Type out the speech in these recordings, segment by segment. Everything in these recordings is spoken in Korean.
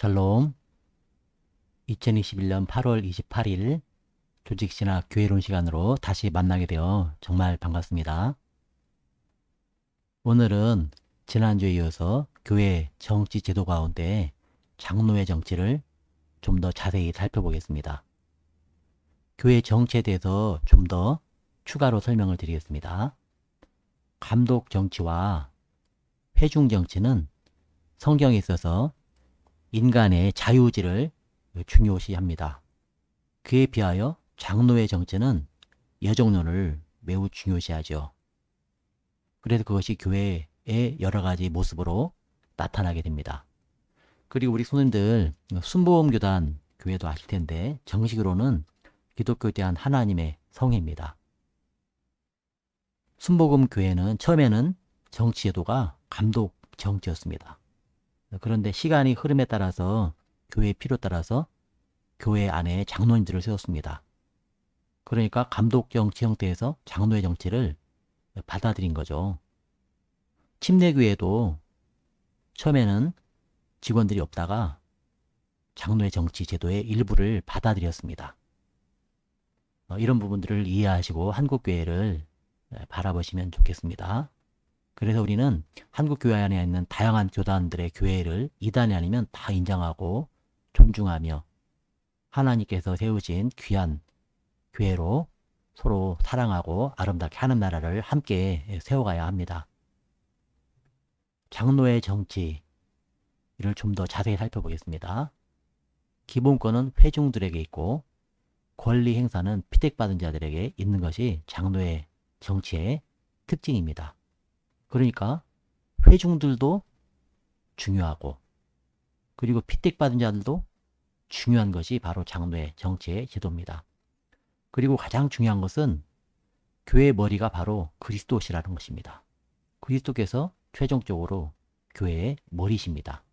샬롬. 2021년 8월 28일 조직신학 교회론 시간으로 다시 만나게 되어 정말 반갑습니다. 오늘은 지난주에 이어서 교회 정치 제도 가운데 장로의 정치를 좀 더 자세히 살펴보겠습니다. 교회 정치에 대해서 좀 더 추가로 설명을 드리겠습니다. 감독 정치와 회중 정치는 성경에 있어서 인간의 자유의지를 중요시합니다. 그에 비하여 장로의 정치는 여정론을 매우 중요시하죠. 그래서 그것이 교회의 여러 가지 모습으로 나타나게 됩니다. 그리고 우리 손님들 순복음교단 교회도 아실 텐데 정식으로는 기독교에 대한 하나님의 성회입니다. 순복음 교회는 처음에는 정치 제도가 감독 정치였습니다. 그런데 시간이 흐름에 따라서 교회의 필요에 따라서 교회 안에 장로님들을 세웠습니다. 그러니까 감독 정치 형태에서 장로의 정치를 받아들인 거죠. 침례교회도 처음에는 직원들이 없다가 장로의 정치 제도의 일부를 받아들였습니다. 이런 부분들을 이해하시고 한국교회를 바라보시면 좋겠습니다. 그래서 우리는 한국교회 안에 있는 다양한 교단들의 교회를 이단이 아니면 다 인정하고 존중하며 하나님께서 세우신 귀한 교회로 서로 사랑하고 아름답게 하는 나라를 함께 세워가야 합니다. 장로의 정치를 좀 더 자세히 살펴보겠습니다. 기본권은 회중들에게 있고 권리 행사는 피택받은 자들에게 있는 것이 장로의 정치의 특징입니다. 그러니까 회중들도 중요하고 그리고 피택받은 자들도 중요한 것이 바로 장로의 정치의 제도입니다. 그리고 가장 중요한 것은 교회의 머리가 바로 그리스도시라는 것입니다. 그리스도께서 최종적으로 교회의 머리십니다.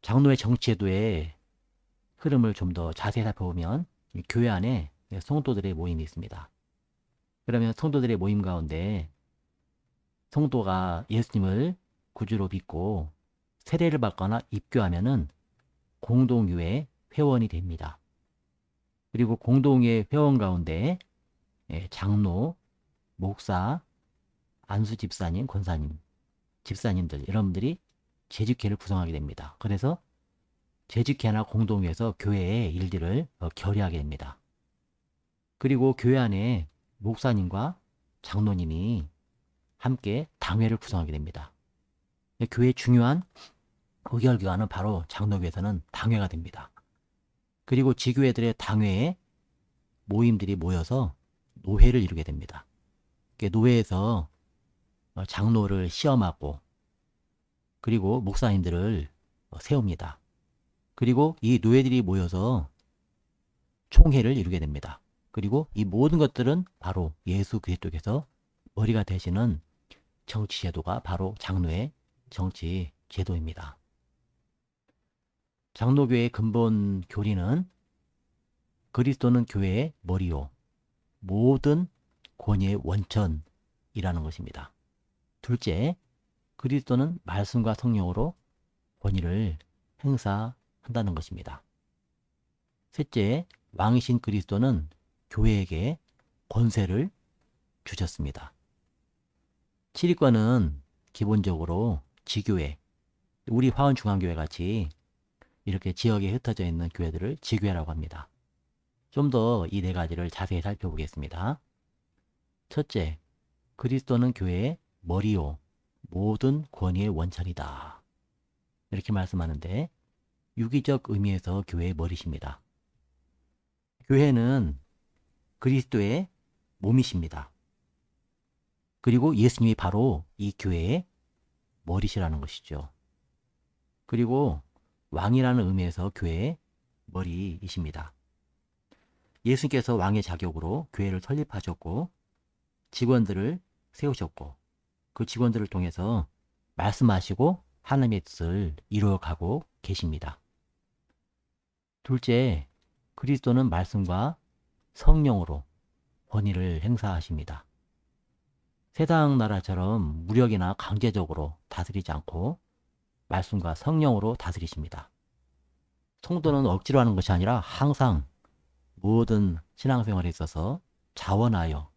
장로의 정치제도의 흐름을 좀 더 자세히 살펴보면 교회 안에 성도들의 모임이 있습니다. 그러면 성도들의 모임 가운데 성도가 예수님을 구주로 믿고 세례를 받거나 입교하면은 공동교회 회원이 됩니다. 그리고 공동의 회원 가운데 장로, 목사, 안수 집사님, 권사님, 집사님들 여러분들이 재직회를 구성하게 됩니다. 그래서 재직회나 공동회에서 교회의 일들을 결의하게 됩니다. 그리고 교회 안에 목사님과 장로님이 함께 당회를 구성하게 됩니다. 교회의 중요한 의결기관은 바로 장로교에서는 당회가 됩니다. 그리고 지교회들의 당회에 모임들이 모여서 노회를 이루게 됩니다. 노회에서 장로를 시험하고 그리고 목사님들을 세웁니다. 그리고 이 노회들이 모여서 총회를 이루게 됩니다. 그리고 이 모든 것들은 바로 예수 그리스도께서 머리가 되시는 정치 제도가 바로 장로의 정치 제도입니다. 장로교회의 근본 교리는 그리스도는 교회의 머리요 모든 권위의 원천이라는 것입니다. 둘째, 그리스도는 말씀과 성령으로 권위를 행사한다는 것입니다. 셋째, 왕이신 그리스도는 교회에게 권세를 주셨습니다. 7위권은 기본적으로 지교회, 우리 화원중앙교회 같이 이렇게 지역에 흩어져 있는 교회들을 지교회라고 합니다. 좀 더 이 네 가지를 자세히 살펴보겠습니다. 첫째, 그리스도는 교회의 머리요 모든 권위의 원천이다. 이렇게 말씀하는데 유기적 의미에서 교회의 머리십니다. 교회는 그리스도의 몸이십니다. 그리고 예수님이 바로 이 교회의 머리시라는 것이죠. 그리고 왕이라는 의미에서 교회의 머리이십니다. 예수님께서 왕의 자격으로 교회를 설립하셨고 직원들을 세우셨고 그 직원들을 통해서 말씀하시고 하나님의 뜻을 이루어가고 계십니다. 둘째, 그리스도는 말씀과 성령으로 권위를 행사하십니다. 세상 나라처럼 무력이나 강제적으로 다스리지 않고 말씀과 성령으로 다스리십니다. 성도는 억지로 하는 것이 아니라 항상 모든 신앙생활에 있어서 자원하여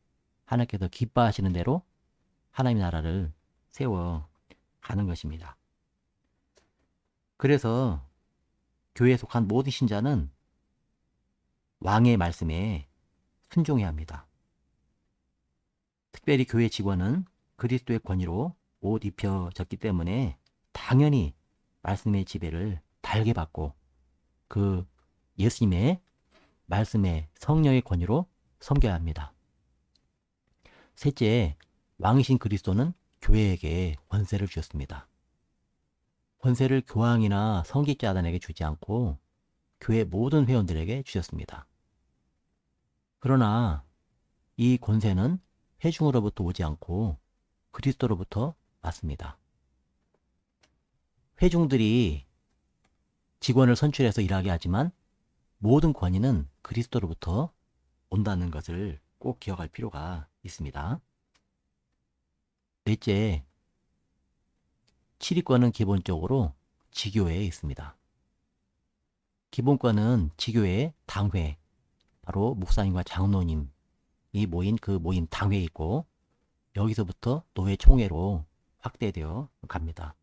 하나님께서 기뻐하시는 대로 하나님의 나라를 세워 가는 것입니다. 그래서 교회에 속한 모든 신자는 왕의 말씀에 순종해야 합니다. 특별히 교회 직원은 그리스도의 권위로 옷 입혀졌기 때문에 당연히 말씀의 지배를 달게 받고 그 예수님의 말씀의 성령의 권위로 섬겨야 합니다. 셋째, 왕이신 그리스도는 교회에게 권세를 주셨습니다. 권세를 교황이나 성직자단에게 주지 않고 교회 모든 회원들에게 주셨습니다. 그러나 이 권세는 회중으로부터 오지 않고 그리스도로부터 왔습니다. 회중들이 직원을 선출해서 일하게 하지만 모든 권위는 그리스도로부터 온다는 것을 꼭 기억할 필요가 있습니다. 넷째, 치리권은 기본적으로 지교회에 있습니다. 기본권은 지교회 당회, 바로 목사님과 장로님이 모인 그 모임 당회에 있고 여기서부터 노회 총회로 확대되어 갑니다.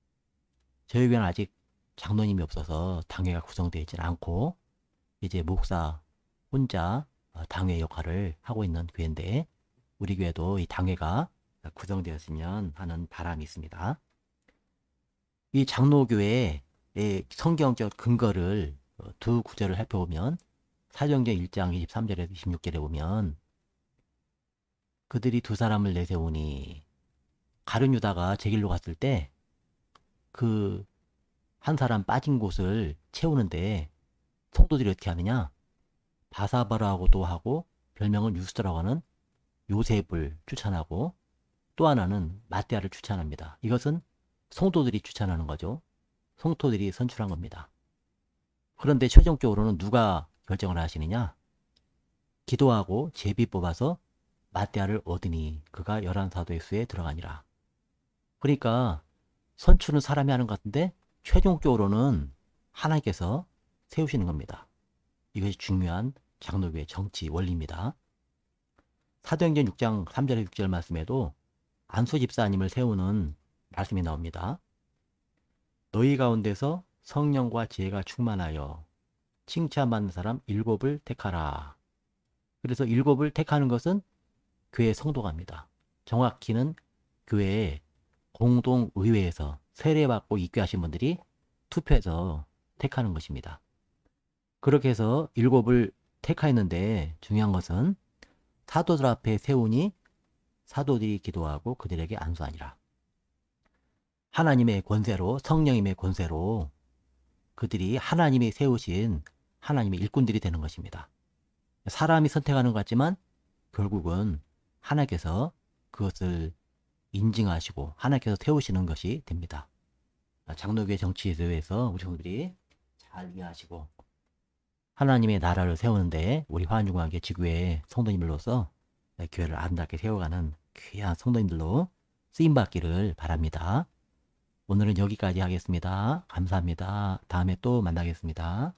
저희 교회는 아직 장로님이 없어서 당회가 구성되어 있지는 않고 이제 목사 혼자 당회 역할을 하고 있는 교회인데 우리 교회도 이 당회가 구성되었으면 하는 바람이 있습니다. 이 장로교회의 성경적 근거를 두 구절을 살펴보면 사도행전 1장 23절에서 26절에 보면 그들이 두 사람을 내세우니 가룟 유다가 제 길로 갔을 때 그 한 사람 빠진 곳을 채우는데 성도들이 어떻게 하느냐, 바사바라고도 하고 별명을 유스라고 하는 요셉을 추천하고 또 하나는 마띠아를 추천합니다. 이것은 성도들이 추천하는 거죠. 성도들이 선출한 겁니다. 그런데 최종적으로는 누가 결정을 하시느냐, 기도하고 제비 뽑아서 마띠아를 얻으니 그가 11사도의 수에 들어가니라. 그러니까 선출은 사람이 하는 것 같은데 최종적으로는 하나님께서 세우시는 겁니다. 이것이 중요한 장로교의 정치 원리입니다. 사도행전 6장 3절에 6절 말씀에도 안수 집사님을 세우는 말씀이 나옵니다. 너희 가운데서 성령과 지혜가 충만하여 칭찬받는 사람 7을 택하라. 그래서 7을 택하는 것은 교회 성도가입니다. 정확히는 교회의 공동의회에서 세례받고 입교하신 분들이 투표해서 택하는 것입니다. 그렇게 해서 7을 택하였는데 중요한 것은 사도들 앞에 세우니 사도들이 기도하고 그들에게 안수하니라. 하나님의 권세로, 성령님의 권세로 그들이 하나님이 세우신 하나님의 일꾼들이 되는 것입니다. 사람이 선택하는 것 같지만 결국은 하나님께서 그것을 인증하시고 하나님께서 세우시는 것이 됩니다. 장로교회 정치에 대해서 우리 성도들이 잘 이해하시고 하나님의 나라를 세우는데 우리 화환중앙교 지구의 성도님들로서 교회를 아름답게 세워가는 귀한 성도님들로 쓰임받기를 바랍니다. 오늘은 여기까지 하겠습니다. 감사합니다. 다음에 또 만나겠습니다.